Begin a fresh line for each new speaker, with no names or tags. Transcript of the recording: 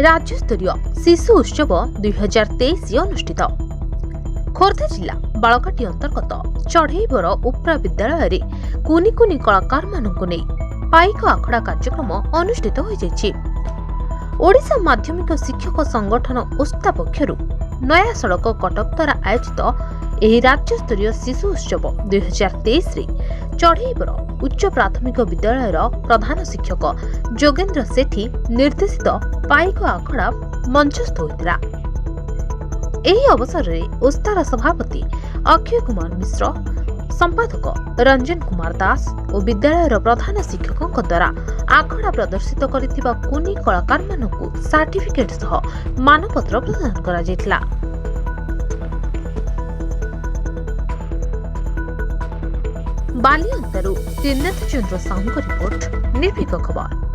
राज्यस्तरीय शिशु उत्सव 2023 अनुष्ठित। खोर्धा जिला बालकाटी अंतर्गत चढ़ईबर उपरा विद्यालय कुनी कुनी कलाकार मानक नहीं पाइक आखड़ा कार्यक्रम अनुष्ठित हो जाइछि। ओडिशा माध्यमिक शिक्षक संगठन ओस्ता पक्षरु नया सड़क कटक द्वारा आयोजित एही राज्यस्तरीय शिशु उत्सव 2023 रे चढ़ईबर उच्च प्राथमिक विद्यालयर प्रधान शिक्षक जोगेन्द्र सेठी निर्देशित पाइक आखड़ा मंचस्थ होइतिला। एही अवसर में ओस्तार सभापति अक्षय कुमार मिश्र, संपादक रंजन कुमार दास और विद्यालयर प्रधान शिक्षक द्वारा आखड़ा प्रदर्शित करथिबा कुनी कलाकार मानकु सर्टिफिकेट सह मानपत्र प्रदान करा जायतिला। बालिअंतारू त्रिनाथ चंद्र साहू रिपोर्ट, निर्भीक खबर।